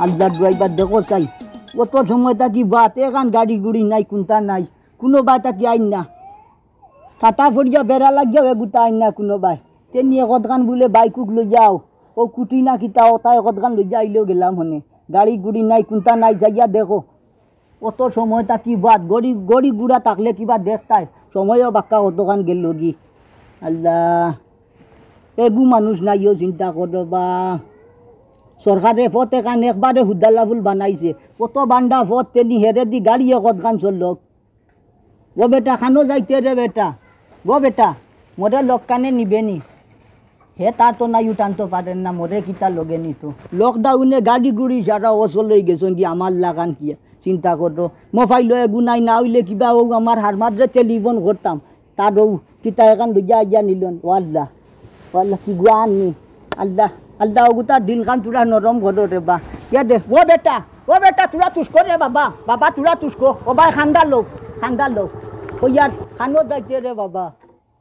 আল্লাহ driver দেখো চাই অত সময় থাকি বাত এখান গাড়ি গুড়ি নাই কোনটা নাই কোনো বাই থাকি আইন না টাটা ফরিয়া বেড়া লাগিয়াও এগুতা আইন না কোনো বাই তেনি একদখান বলে বাইকুক লৈ যাও ও কুটি না কিতা ওটা একদখান লৈ যা আইলেও গেলাম হনে গাড়ি গুড়ি নাই কোনটা নাই যাইয়া দেখো অত সময় থাকি বাত গড়ি গড়ি গুড়া থাকলে কিবা দেখতাই সময়ও বাক্কা অতখান গেল গি আল্লাহ এগু মানুষ নাইও চিন্তা করবা সরকারে পথ এখান একবারে হুদাল্লাফুল বানাইছে কত বান্ডা পথ তেনি হেরে দি গাড়ি একদখান চলক ও বেটা খানো যাইতে রে বেটা গো বেটা মোরে লোক কানে নিবেনি হে তার তো নাই উঠানতে পারেন না মোরে কিতা লগে নিত লকডাউনে গাড়ি গুড়ি সারা অচল হয়ে গেছেন কি আমার লাগান কি চিন্তা করো মোবাইল এগু নাই না হইলে কিবা ও আমার হারমাদ্রে টেলিফোন করতাম তার ও কিতা এখান লইয়া আইয়া নিলেন ও আল্লাহ কি গুয়ান নি আল্লাহ আল্লাহ ওগুতা দিল খান তুরা নরম ঘর রে বা ইয়া দে ও বেটা তুরা তুসকো রে বাবা বাবা তুরা তুসকো ও ভাই খান্দা লোক ও ইয়ার খানো যাইতে রে বাবা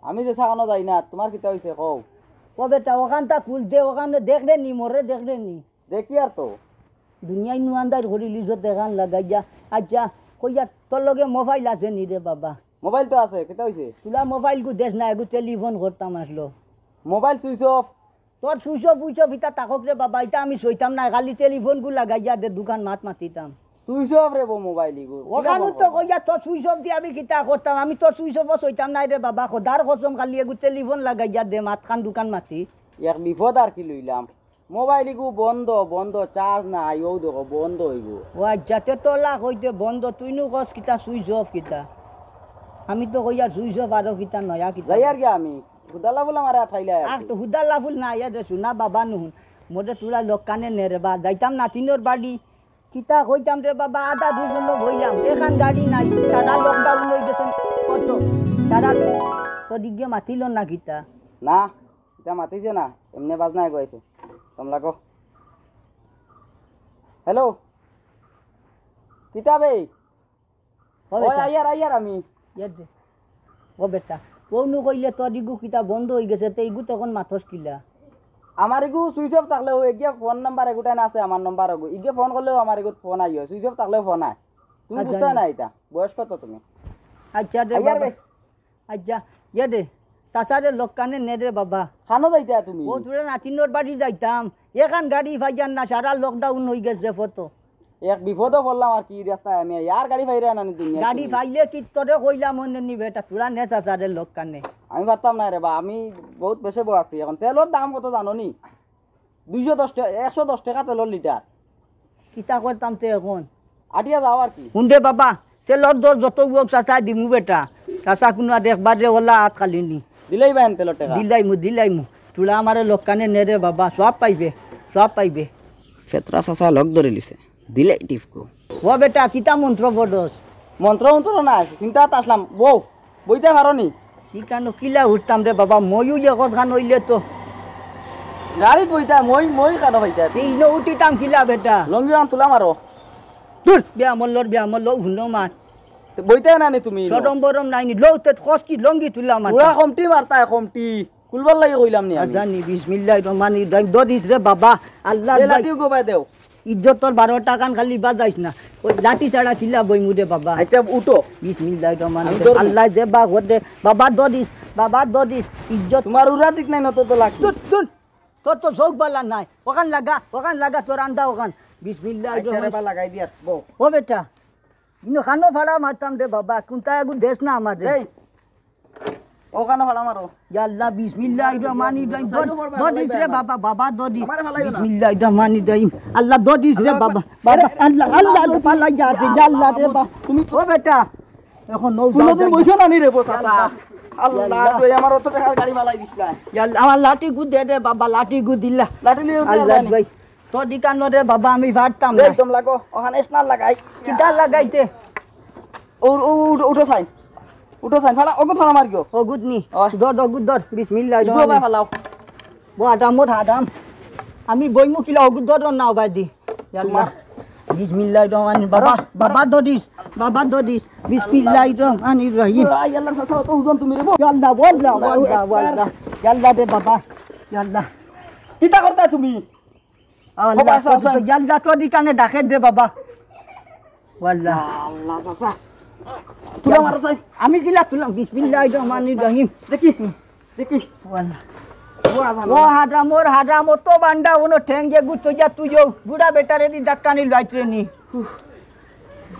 আমি যে সাখানো যাই না তোমার কিতা হইছে কও ও বেটা ওখানটা খুল দে ওখানে দেখলে নি মোরে দেখলে নি দেখি আর তো দুনিয়ায় নুয়ান্দার ঘড়ি লিজো দেখান লাগাইয়া আচ্ছা কইয়ার তোর লগে মোবাইল আছে নি রে বাবা মোবাইল তো আছে কিতা হইছে তুলা মোবাইল গু দেশ না এগু টেলিফোন করতাম আসলো মোবাইল সুইচ অফ তোর সুইচ অফ ইতা তাকক রে বাবা ইতা আমি সইতাম না খালি টেলিফোন গু লাগাইয়া দে দোকান মাতিতাম সুইচ অফ রে মোবাইল ইগু ওখানে তো কইয়া তোর সুইচ অফ দিয়ে আমি কিতা করতাম আমি তোর সুইচ অফ সইতাম না রে বাবা খোদার কসম খালি এগু টেলিফোন লাগাইয়া দে মাতখান দোকান মাতি এক বিপদ আর কি লইলাম মোবাইল ইগু বন্ধ চার্জ নাই ও দেখো বন্ধ হইগু ও যাতে তোলা কইতে বন্ধ তুই নু কস কিতা সুইচ অফ কিতা আমি তো কইয়া সুইচ অফ আর কিতা নয়া কিতা যাই আর কি আমি হুদালা বলে আমার ঠাইলা তো হুদাল্লা ফুল না ইয়া দে শুনা বাবা নুন মোরে তুলা লোক কানে নে রে বা যাইতাম নাতিনোর বাড়ি কিতা কইতাম রে বাবা আধা দুজন লোক হইলাম এখান গাড়ি নাই সারা লকডাউন হয়ে গেছেন কত সারা তো দিকে মাতিল না কিতা না এটা মাতিছে না এমনি বাজনায় কইছে তোমরা কো হ্যালো কিতা বে ওই আইয়ার আমি ইয়া দে ও বেটা কোনু কইলে তোর দিগু কিতা বন্ধ হয়ে গেছে তে ইগু তখন মাথস কিলা আমার এগু সুইচ অফ থাকলেও এগিয়ে ফোন নাম্বার এগুটাই না আছে আমার নাম্বার এগু ইগে ফোন করলেও আমার এগুত ফোন আইও সুইচ অফ থাকলেও ফোন আয় তুমি বুঝতে না এটা বয়স কত তুমি আচ্ছা দে বাবা আচ্ছা ইয়া দে চাচারে লোক কানে নে রে বাবা খানো যাইতা তুমি ও তুই নাতিনোর বাড়ি যাইতাম এখান গাড়ি ভাইজান না সারা লকডাউন হয়ে গেছে ফটো এক বিপদ পড়লাম আর কি রাস্তায় আমি ইয়ার গাড়ি ফাইরে আনানি দুনিয়া গাড়ি ফাইলে কি তোরে কইলাম মনে নি বেটা তুরা নে চাচারে লোক কানে আমি পারতাম না রে বা আমি বহুত বেশি বয়াছি এখন তেলের দাম কত জানো নি 210 টাকা 110 টাকা তেলের লিটার কিতা করতাম তে এখন আটিয়া যাও আর কি শুনতে বাবা তেলর দর যত বুক চাচা দিমু বেটা চাচা কোনো দেখবার রে ওলা হাত খালি নি দিলেই বাইন তেলের টাকা দিলাই মু তুলা আমারে লোক কানে নে রে বাবা সব পাইবে ফেতরা চাচা লগ ধরে লিছে দিলেই টিপকো ও বেটা কিতা মন্ত্র পড়স মন্ত্র না চিন্তা আসলাম বইতে পারো নি কি কেন কিলা উঠতাম রে বাবা ময়ও একত খান হইলে তো গাড়িত বইতা মই কাটা পাইতা এই ন উঠিতাম কিলা বেটা লঙ্গি আন তুলা মারো দূর বিয়া মল্লর হুনো মাত বইতে না নি তুমি সদম বরম নাই নি লো তে খস কি লঙ্গি তুলা মাত পুরা কমটি মারতা কমটি কুলবার লাগি কইলাম নি আজানি বিসমিল্লাহির রহমানির রহিম দদিস রে বাবা আল্লাহ লাঠিও গোবাই দেও ইজ্জতর 12 টাকান খালি বাজাইস না ওই লাঠি ছাড়া খিলা বই মুদে বাবা আচ্ছা উঠো বিসমিল্লাহির রহমানির রহিম আল্লাহ যে বা গদে বাবা দদিস ইজ্জত তোমার উরা দিক নাই নত তো লাগছে শুন তোর তো চোখ বালা নাই ওখান লাগা তোর আন্দা ওখান বিসমিল্লাহির রহমানির রহিম লাগাই দিয়াত বউ ও বেটা ইনো খানো ফাড়া মারতাম রে বাবা কোনটা আগু দেশ না আমাদের এই ওখানে ফাড়া মারো ইয়া আল্লাহ বিসমিল্লাহির রহমানির রহিম দদিস রে বাবা দদিস বিসমিল্লাহির রহমানির রহিম আল্লাহ দদিস রে বাবা আল্লাহ পালাই যাচ্ছে আল্লাহ রে বাবা তুমি ও বেটা এখন নৌ কোনদিন বইছো না নি রে চাচা আল্লাহ তুই আমার অত টাকার গাড়ি মালাই দিছলা ইয়া আমার লাঠি গু দে রে বাবা লাঠি গু দিলা লাঠি লিও আল্লাহ ভাই তো দিকান রে বাবা আমি ফাড়তাম না একদম লাগো ওখানে স্নার লাগাই কিটা লাগাইতে উঠো সাইন ফালা অগুত ফালা মারিও অগুত নি দর বিসমিল্লাহির রহমানির রহিম ফালাও বো আদাম আমি বইমু কিলা অগুত দর নাও বাদি আল্লাহ বিসমিল্লাহির রহমানির বাবা দদিস বিসমিল্লাহির রহমানির রহিম আল্লাহ সাথে তো হুজন তুমি রে আল্লাহ আল্লাহ দে বাবা আল্লাহ কিটা করতা তুমি আল্লাহ তো ইয়াল্লা তো দিকানে ডাকে দে বাবা ওয়াল্লাহ আল্লাহ চাচা তুলা মারো চাই আমি কিলা তুলাম বিসমিল্লাহির রহমানির রহিম দেখি দেখি ওয়াল্লাহ ও হাডা মোর তো বান্ডা ওনো ঠেঙ্গে গুতো যা তুইও বুড়া বেটারে দি ধাক্কানি লাইছে নি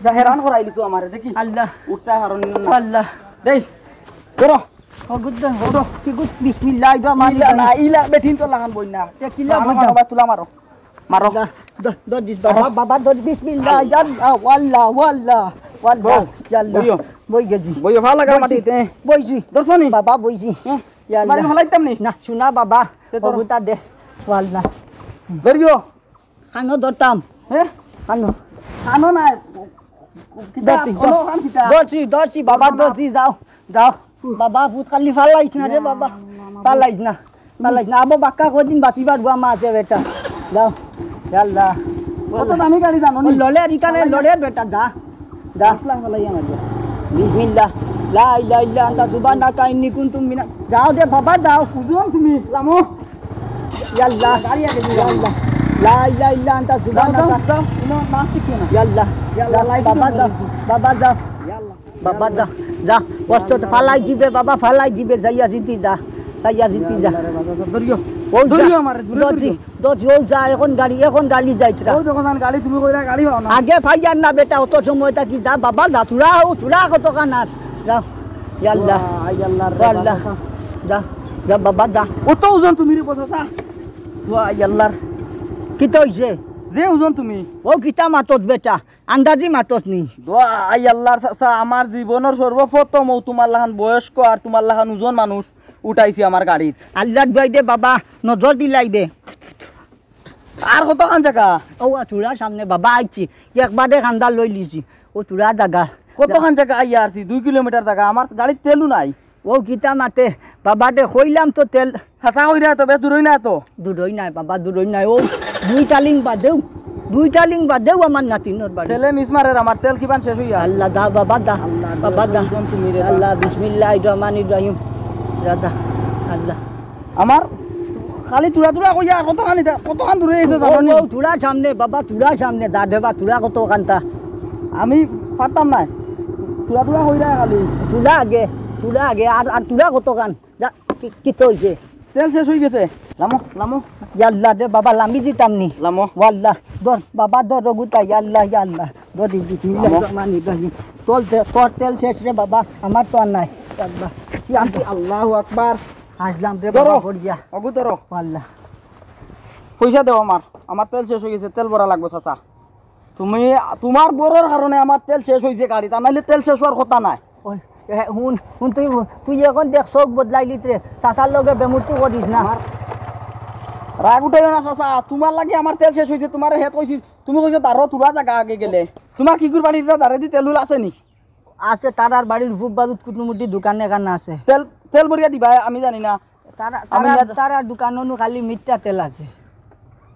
যা হেরান করাইলি তো আমারে দেখি আল্লাহ উঠতা হারন না আল্লাহ দেই করো ও গুদ্দা হড়ো কি গুদ বিসমিল্লাহির রহমানির ইলা রহিম না ইলা বেঠিন তো লাগান বই না তে কিলা মারো বা তুলা মারো মারো দর দিস বাবা দর বিসমিল্লাহ আল্লাহ ওয়াল্লাহ ওয়াল্লাহ ওয়াল্লাহ আল্লাহ বইও বই গেছি বইও ভালো লাগা মাটিতে বইছি দর্শনি বাবা বইছি মারি হলাইতাম নি না শোনা বাবা ওগুতা দে ওয়াল্লাহ ধরিও খানো ধরতাম হ্যাঁ খানো খানো না কিতা কোনো খান কিতা দর্শি বাবা দর্শি যাও বাবা ভূত খালি ফালাইছ না রে বাবা ফালাইছ না আবো বাক্কা কদিন বাঁচিবার বুয়া মা আছে বেটা যাও আল্লাহ কত দামি গাড়ি জানো নি লড়ে রিকানে লড়ে বেটা যা আসলা হলাইয়া মারিয়া বিসমিল্লাহ লা ইলাহা ইল্লা আনতা সুবহানাকা ইন্নী কুনতু মিনাজ যাও দে বাবা যাও বুঝুন তুমি লামো আল্লাহ গাড়ি আগে আল্লাহ লা ইলাহা ইল্লা আনতা সুবহানাকা দাও ইনো নাস্তিক কেন আল্লাহ বাবা যাও বাবা যাও যা কষ্ট ফালাই দিবে বাবা ফালাই দিবে যাইয়া জিতি যা ধরিও ও ধরিও আমারে দর্জি ও যা এখন গাড়ি যাইতরা ও যখন গাড়ি তুমি কইরা গাড়ি পাও না আগে ফাইয়ার না বেটা অত সময় থাকি যা বাবা যা তুলা কত কানার যাও আল্লাহ আল্লাহ যা বাবা যা কত ওজন তুমি রে বসা আল্লাহর কি তো হইছে যে ওজন তুমি ও কিতা মাতত বেটা আন্দাজি মাতত নি আই আল্লাহর চাচা আমার জীবনের সর্বপ্রথম তোমার লাহান বয়স্ক আর তোমার লাহান ওজন মানুষ উঠাইছি আমার গাড়িত আল্লাহ দে বাবা নজর দিলাইবে আর কত খান জায়গা ও তুরা সামনে বাবা আইছি একবারে খান্দা লই লিছি ও তুরা জায়গা কত খান জায়গা আইয়া আসছি 2 কিলোমিটার জায়গা আমার গাড়ির তেলও নাই ও কিতা মাতে বাবা দে কইলাম তো তেল হাসা হইরা তো বেশ দূরই না তো দূরই নাই বাবা দূরই নাই ও দুইটা লিং বাদেও আমার নাতিনোর বাড়ি তেলে মিস মারে আমার তেল কিমান শেষ হইয়া আল্লাহ দা বাবা দা তুমি রে আল্লাহ বিসমিল্লাহির রহমানির রহিম দাদা আল্লাহ আমার খালি তুরা কইয়া কত খান দূরে এসে জানো নি তুরা সামনে বাবা তুরা সামনে যা দেবা তুরা কত কান্তা আমি পারতাম না তুরা কইরা খালি তুরা আগে আর তুরা কত কান যা কি তো হইছে তেল শেষ হই গেছে লামো আল্লাহ দে বাবা লাম্বি দিতাম নি লামো ওয়াল্লাহ দর বাবা দর রগুতা আল্লাহ দর বিসমিল্লাহির রহমানির রহিম তোর তেল শেষ রে বাবা আমার তো আর নাই আল্লাহ কি আনতি আল্লাহু আকবার আসলাম রে বাবা পড়িয়া অগু ধরো আল্লাহ পয়সা দাও আমার তেল শেষ হয়ে গেছে তেল ভরা লাগবে চাচা তুমি তোমার বড়র কারণে আমার তেল শেষ হয়েছে গাড়ি তা নাহলে তেল শেষ হওয়ার কথা নাই ওই শুন তুই এখন দেখ চোখ বদলাইলি রে চাচার লগে বেমূর্তি করিস না রাগ উঠাইও না চাচা তোমার লাগে আমার তেল শেষ হয়েছে তোমার হেত কইছি তুমি কইছো তারও তুরা জায়গা আগে গেলে তোমার কি করে বাড়িতে দাঁড়ে দি তেল আছে নি আছে তারার বাড়ির ফুটবাদুত কুটুমুটি দোকানে এখানে আছে তেল ভরিয়া দিবা আমি জানি না তারার দোকানও খালি মিথ্যা তেল আছে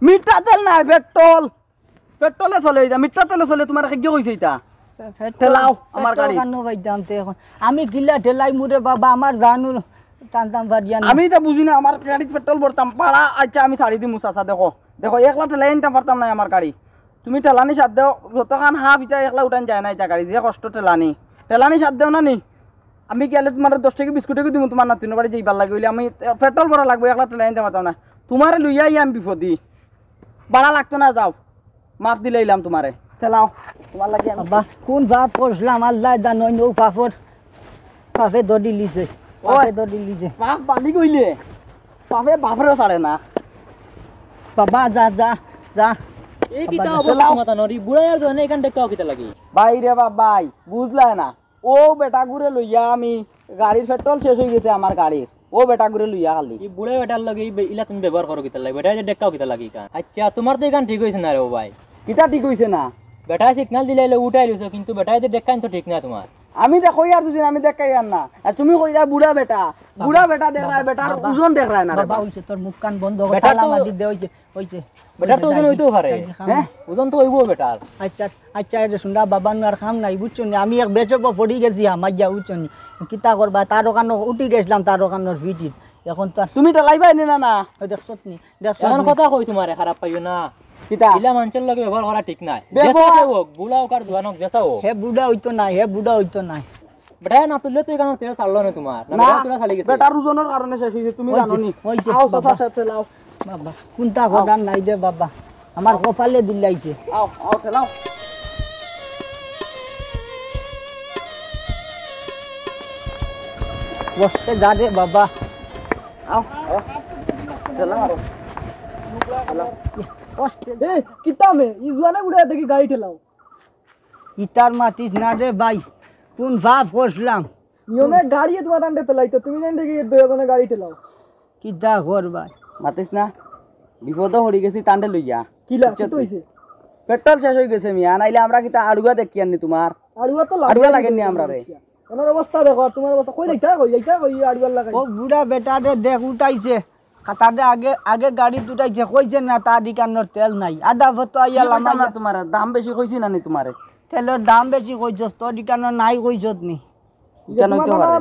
মিঠা তেল নাই পেট্রোলে চলে এটা মিঠা তেলে চলে তোমার কি কইছে এটা ঠেলাও আমার গাড়ি আমি গিলা ঠেলাই মুরে বাবা আমার জানু টানতাম বাড়িয়া আমি এটা বুঝি না আমার গাড়িত পেট্রোল ভরতাম পাড়া আচ্ছা আমি ছাড়ি দিমু চাচা দেখো একলা ঠেলাই নিতে পারতাম না আমার গাড়ি তুমি ঠেলানি সাথ দেও যতখান হাফ এটা একলা উঠান যায় না এটা গাড়ি যে কষ্ট ঠেলানি সাথ দেও না নি আমি গেলে তোমার 10 টাকা বিস্কুটে দিব তোমার নাতিনের বাড়ি যাইবার লাগে হইলে আমি পেট্রোল ভরা লাগবে একলা ঠেলাই নিতে পারতাম না তোমারে লইয়া আমি বিপদি বাড়া লাগতো না যাও মাফ দিলে এলাম তোমারে ঠেলাও তোমার লাগে বাবা কোন বাপ করছিলাম আল্লাহ জানোই নৌ পাপে দড়ি লিছে বাপ বালি কইলে বাপরে ছাড়ে না বাবা যা এই কিতা অবস্থা মাথা নরি বুড়াইয়ার জন্য এখান দেখাও কিতা লাগি ভাই রে বাবাই বুঝলাই না ও বেটা ঘুরে লইয়া আমি গাড়ির পেট্রোল শেষ হয়ে গেছে আমার গাড়ির ও বেটা ঘুরে লইয়া খালি এই বুড়াই বেটার লাগি ইলা তুমি ব্যবহার করো কিতা লাগি বেটা যে দেখাও কিতা লাগি কান আচ্ছা তোমার তো এখান ঠিক হইছে না রে ও ভাই কিতা ঠিক হইছে না বেটা সিগন্যাল দিলে উঠাই লিছো কিন্তু বেটা যে দেখান তো ঠিক না তোমার আমি দেখো আর দুদিন আমি দেখাই আর না আর তুমি কইরা বুড়া বেটা দেখায় বেটার ওজন দেখায় না বাবা হইছে তোর মুখ কান বন্ধ করে তালা মারি দে হইছে বেটার তো ওজন হইতেও পারে হ্যাঁ ওজন তো হইবো বেটার আচ্ছা রে শুনডা বাবা আর কাম নাই বুঝছো নি আমি এক বেচব পড়ি গেছি আমার যা বুঝছো নি কিতা করবা তার ওখানে উঠি গেছিলাম তার ওখানের ভিটিত এখন তো তুমি ঠেলাইবাই না দেখছত নি এখন কথা কই তোমারে খারাপ পাইও না কিতা ইলা মানুষের লগে ব্যবহার করা ঠিক নাই ব্যবহার- যেসা হোক বুলা হোক আর জোয়ান হোক যেসা হোক হে বুড়া হইতো নাই হে বুড়া হইতো নাই বেটা না তুললে তো এখানে তেল ছাড়লো না তোমার না না বেটা তুলা ছাড়ি গেছে বেটার ওজনের কারণে শেষ হইছে তুমি জানো নি হইছে, আও বাবা। চাচা ঠেলাও বাবা কোনটা ঘটার নাই দে বাবা আমার কপালে দিলাইছে আও ঠেলাও বসতে যা রে বাবা আও ঠেলাও আরো বসতে এ কিতা মে ই জুয়ানে উড়ে দেখি গাড়ি ঠেলাও ইটার মাতিস না রে ভাই কোন ভাব করলাম নিয়মে গাড়ি তোমার আন্ডে ঠেলাইতো তুমি জান দেখি দুজনে গাড়ি ঠেলাও কিটা কর ভাই মাতিস না বিপদ হরি গেছি তান্ডে লইয়া কিলা কি হইছে পেট্রোল শেষ হয়ে গেছে মিয়া নাইলে আমরা কিতা আড়ুয়া দেখি আনি তোমার আড়ুয়া তো আড়ুয়া লাগেনি আমরা রে ওনার অবস্থা দেখো আর তোমার অবস্থা কই যাইতা কই আড়ুয়া লাগাই ও বুড়া বেটারে দেখ উঠাইছে খাতারে আগে আগে গাড়ি উঠাইছে কইছে না তার দোকানের তেল নাই আধা ফটো আইয়া লামা না তোমার দাম বেশি কইছি না নি তোমারে তেলের দাম বেশি কইছস তোর দোকানের নাই কইছত নি কেন হইতে পারে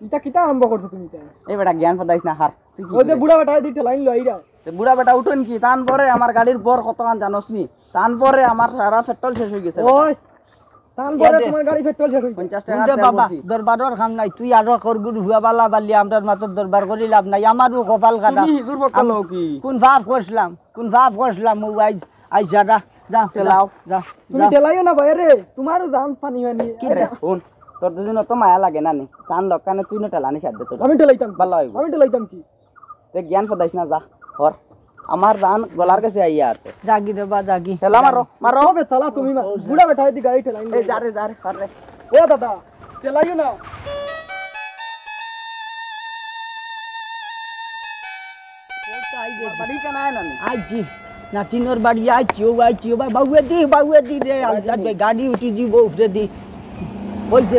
ইটা কিতা আরম্ভ করছো তুমি তাই এই বেটা জ্ঞান ফদাইছ না হার তুই কি ওই যে বুড়া বেটা দিতে লাইন লইরা তে বুড়া বেটা উঠুন কি তান পরে আমার গাড়ির বর কতখান জানোস নি তান পরে আমার সারা পেট্রোল শেষ হয়ে গেছে ওই টান পরে তোমার গাড়ি পেট্রোল শেষ হইছে 50 টাকা বুঝে বাবা দরবারের কাম নাই তুই আরো করগুর হুয়া বালা বালি আমরার মাত্র দরবার করি লাভ নাই আমারও কপাল কাটা তুমি হিগুর বকল কি কোন ভাব করছিলাম ও আই যা যা ঠেলাও। যা তুমি টেলাইও না ভাই রে তোমারও জান পানি হয়নি রে শুন তোর দুজন তো মায়া লাগে না নি তান লকানে তুই না টেলানি সাধ্য তোর আমি টেলাইতাম ভালো হইব আমি টেলাইতাম কি তে জ্ঞান ফদাইছ না যা হর আমার জান গলার কাছে আইয়া আছে জাগি রে বা জাগি ঠেলা মারো হবে তালা তুমি বুড়া বেটা দি গাড়ি টেলাইন এই যা রে হর রে ও দাদা টেলাইও না বাড়ি কেন আয় না নি আইছি নাতিনোর বাড়ি আইছি ও ভাই বাবুয়ে দি রে আল্লাহ রে গাড়ি উঠি দিব উঠে দি বলছে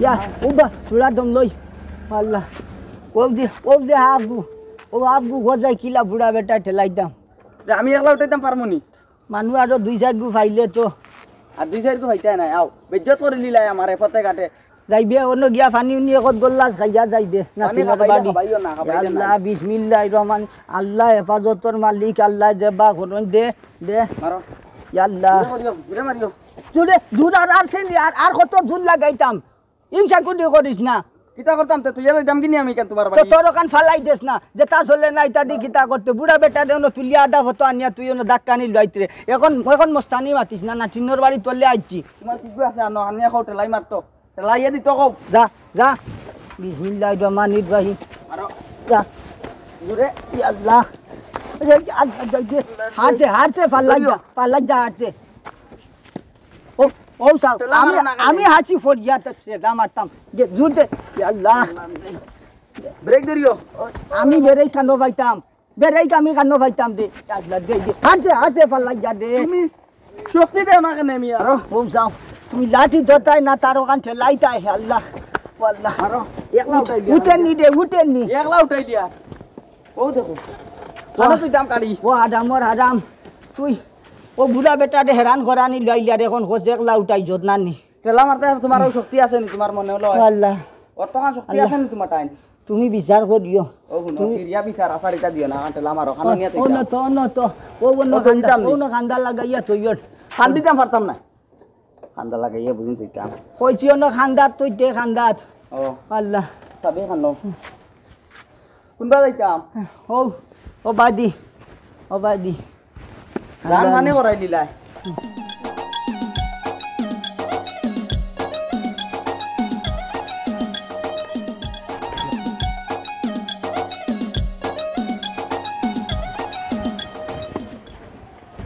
ইয়া উবা চুড়া দম লই আল্লাহ ও যে আবু গজাই কিলা বুড়া বেটা ঠেলাইতাম যে আমি একলা উঠাইতাম পারমু নি মানুষ আরো দুই চার গু ফাইলে তো আর দুই সাইড কো হইতাই নাই আও বেজ্জত করে লিলাই আমারে পথে ঘাটে যাইবে অন্য গিয়া পানি উনি একত গল্লাস খাইয়া যাইবে নাতিনোর বাড়ি খাবাইও না আল্লাহ বিসমিল্লাহির রহমান আল্লাহ হেফাজতর মালিক আল্লাহ জেবা করুন দে মারো আল্লাহ ঘুরে মারিও জুড়ে জুড় আর কত জুল লাগাইতাম ইনসা কুটি করিস না কিতা করতাম তে তুই যাইতাম কিনি আমি কেন তোমার তো বাড়ি তোর ওখান ফালাই দেস না যেটা চলে না ইটা দি কিতা করতে বুড়া বেটা দেন তুলিয়া আদা হতো আনিয়া তুই ধাক্কানি লাইতে এখন মস্তানি মাতিস না টিনোর বাড়ি তলে আইছি তোমার কি আছে আনো আনিয়া খাও টেলাই মারতো টেলাইয়া দিত কও যা বিসমিল্লাহির রহমানির রহিম মারো যা ঘুরে আল্লাহ হারছে পাল্লাই যা হারছে ও সাহ আমি হাসি ফরিয়া সেটা মারতাম যে জুড়তে আল্লাহ ব্রেক ধরিও আমি বেড়াই কানো পাইতাম আমি কানো পাইতাম দে আল্লাহ দে হারছে পাল্লাই যা দে তুমি শক্তি দে আমাকে নেমি আর ও যাও তুমি লাঠি ধরতাই না তার ওখান ঠেলাইতাই আল্লাহ আল্লাহ মারো একলা উঠাই দিয়া উঠেন নি একলা উঠাই দিয়া ও দেখো জানো তুই দাম কাড়ি ও আরাম তুই ও বুড়া বেটা হেরান করানি লইলিয়া এখন হোসে একলা উঠাই যত নানি টেলা মারতে তোমারও শক্তি আছে নি তোমার মনে হলো আল্লাহ অতখান শক্তি আছে নি তোমার টাইম তুমি বিচার করিও ও শুনো ফিরিয়া বিচার আসারিটা দিও না টেলা মারো খানো নিয়া ও তো ও অন্য খান্দা লাগাইয়া তৈয়র খান দিতাম পারতাম না খান্দা লাগাইয়া বুঝিন তুইতাম কইছি অন্য খান্দাত তুই দে খান্দাত ও আল্লাহ সবে খানো কোনবা যাইতাম ও বাদি গান মানে করাই দিলাই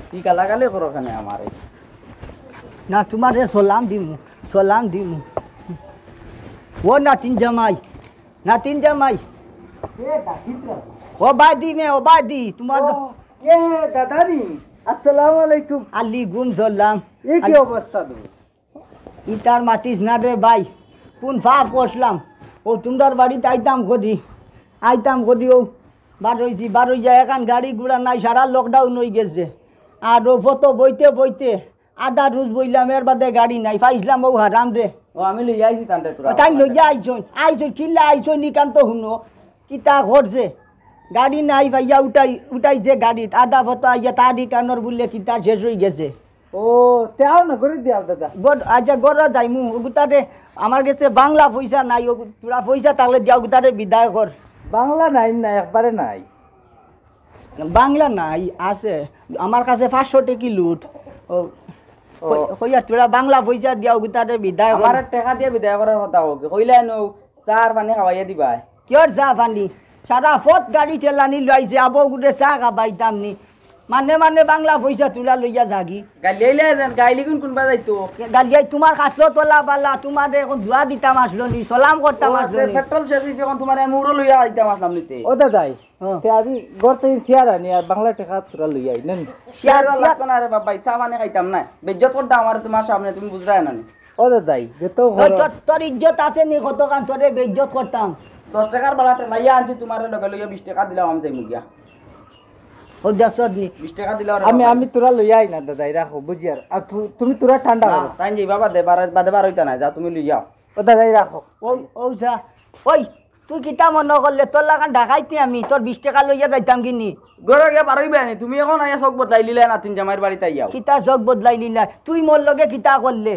কি গালাগালি করো খানে আমারে না তোমারে সালাম দিমু ও নাতিন জামাই ও বাদি তোমার এ দাদারি আসসালামু আলাইকুম আলি গুম সালাম এই কি অবস্থা তো ইতার মাতিস না রে ভাই কোন ফাপ করলাম ও তোমার বাড়িতে আইতাম করি ও বারোই যায় এখন গাড়ি ঘোড়া নাই সারা লকডাউন হয়ে গেছে আর ও ফটো বইতে আধা রোজ বইলাম এর বাদে গাড়ি নাই পাইছিলাম ও হারাম রে ও আমি লই আইছি তান্তে তোরা তাই লইয়া আইছন কিল্লা আইছন নিকান্ত শুনো কিতা ঘটছে গাড়ি নাই ভাইয়া উঠাই যে গাড়ি আধা ফটো আইয়া তারি কানোর বললে কি তার শেষ হয়ে গেছে ও তেও না করে দিও দাদা আচ্ছা গড় যাইমু ওগুতারে আমার কাছে বাংলা পয়সা নাই তোরা পয়সা তাহলে দিয়া ওগুতারে বিদায় কর বাংলা নাই না একবারে নাই বাংলা নাই আছে আমার কাছে 500 টাকা লুট ও কইয়া তোরা বাংলা পয়সা দিয়া ওগুতারে বিদায় কর আমার টাকা দিয়ে বিদায় করার কথা হোক কইলে নো চার পানি খাওয়াইয়া দিবা কিয়র চা পানি সারা পথ গাড়ি ঠেলানি লইছে আবো গুটে চা খাবাইতাম নি মানে বাংলা পয়সা তুলা লইয়া যাগি গাইলে গাইলি কোনবা যাইতো গালিয়াই তোমার কাছলো তোলা বালা তোমার এখন ধোয়া দিতাম আসলো নি সালাম করতাম আসলো নি পেট্রোল শেষ হইছে এখন তোমার মুড়ো লইয়া আইতাম আসলাম নিতে ও দাদাই তে আমি গড়তে শেয়ার আনি আর বাংলা টাকা তোরা লই আই নেন শেয়ার লাগতো না রে বাবা চা পানি খাইতাম না বেজ্জত করতাম আমার তোমার সামনে তুমি বুঝরাই না ও দাদাই যেত তোর ইজ্জত আছে নি কতখান তোরে বেইজ্জত করতাম 10 টাকার বালাতে লাইয়া আনছি তোমার লগে লগে 20 টাকা দিলাম আমি যাইমু গিয়া ও দেশত নি 20 টাকা দিলাম আমি তোরা লই আই না দাদাই রাখো বুঝি আর তুমি তোরা ঠান্ডা করো তাই যাই বাবা দে বাদে বার হইতা না যা তুমি লই যাও ও দাদাই রাখো ও সা ওই তুই কিতা মনে করলে তোর লাগান ঢাকাইতি আমি তোর 20 টাকা লইয়া যাইতাম কিনি গরে গিয়া বার হইবা নি তুমি এখন আইয়া চক বদলাই লিলে না তিন জামাইর বাড়িতে আইয়াও কিতা জগ বদলাই নিলা তুই মোর লগে কিতা করলে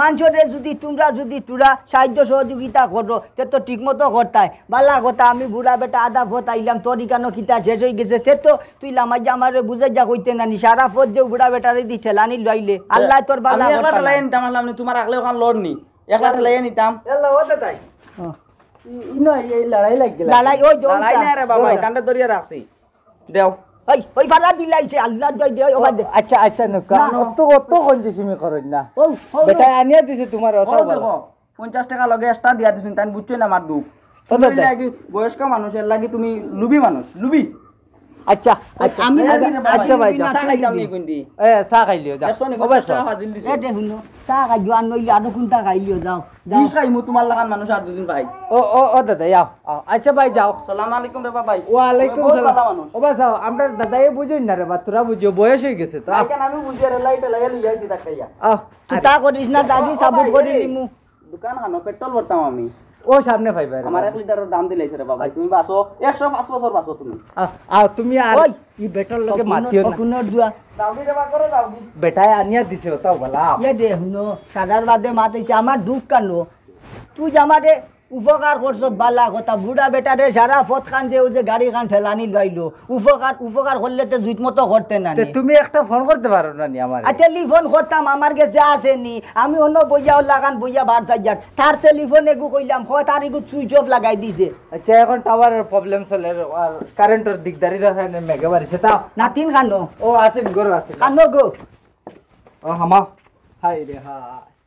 মানুষরে যদি তোমরা যদি তোরা সাহায্য সহযোগিতা করো তে তো ঠিক মতো করতাই বালা কথা আমি বুড়া বেটা আধা ফত আইলাম তোর ইকানো কিতা শেষ হয়ে গেছে তে তো তুই লামাই যা আমারে বুঝাই যা কইতে নানি সারা ফত যে বুড়া বেটারে দি ঠেলানি লইলে আল্লাহ তোর বালা আমি একলা করতাম ঠেলাই নিতাম আসলাম নি তোমার আগলে ওখান লড় নি একলা ঠেলাই নিতাম এলা ও দাদাই ইনো এই লড়াই লাগি লড়াই ওই লড়াই না রে বাবা কান্ডে ধরিয়া রাখছি দেও ওই ফারা দিলাইছে আল্লাহ দই দে ও বাদে আচ্ছা নো তো কঞ্জি সিমি করেন না ও বেটা আনিয়া দিছে তোমার অত ও দেখো 50 টাকা লগে এক্সট্রা দিয়া দিছেন তাই বুঝছো না আমার দুঃখ ও দাদা লাগি বয়স্ক মানুষের লাগি তুমি লুবি মানুষ লুবি আচ্ছা আমি আচ্ছা ভাই যা চা খাইতাম নি কোনদি এ চা খাইলিও যা দেখছো নি ও বাস হাজির দিছে এ দেখুন চা খাইও আর নইলে আর কোনটা খাইলিও যাও যাও দিস খাইমু তোমার লাগান মানুষ আর দুদিন ভাই ও দাদা যাও আচ্ছা ভাই যাও আসসালামু আলাইকুম রে বাবা ওয়ালাইকুম সালাম ও বাস আমরা দাদাই বুঝুন না রে বা তোরা বুঝিও বয়স হয়ে গেছে তো কেন আমি বুঝি রে লাইট লাইয়া লইয়া আইছি তাকাইয়া চিতা করিস না দাদি সাবুত করি নিমু দোকান খানো পেট্রোল ভরতাম আমি ও সামনে ভাই ভাই আমার 1 লিটারের দাম দিলাইছে রে বাবা তুমি বাসো 105 বছর বাসো তুমি তুমি আর ই বেটার লগে মাতিও না কোন দুয়া দাউগি রে বাকরে দাউগি বেটায় আনিয়া দিছে ওটাও বলা ইয়ে দে হুনো সাদার বাদে মাতাইছে আমার দুঃখ কানো তুই আমারে উপকার করছ বালা কথা বুড়া বেটারে সারা পথ খান যে ও যে গাড়ি খান ঠেলানি লইলো উপকার করলে তো জুত মতো করতে না তুমি একটা ফোন করতে পারো না নি আমার টেলিফোন করতাম আমার কাছে আসেনি আমি অন্য বইয়া লাগান বইয়া বার যাইয়ার তার টেলিফোন এগু কইলাম হয় তার এগু সুইচ অফ লাগাই দিছে আচ্ছা এখন টাওয়ারের প্রবলেম চলে আর কারেন্টের দিকদারি দেখা নেই মেঘে বাড়িছে তা নাতিন খানো ও আছে গরু আছে খানো গো ও হামা হাই রে হাই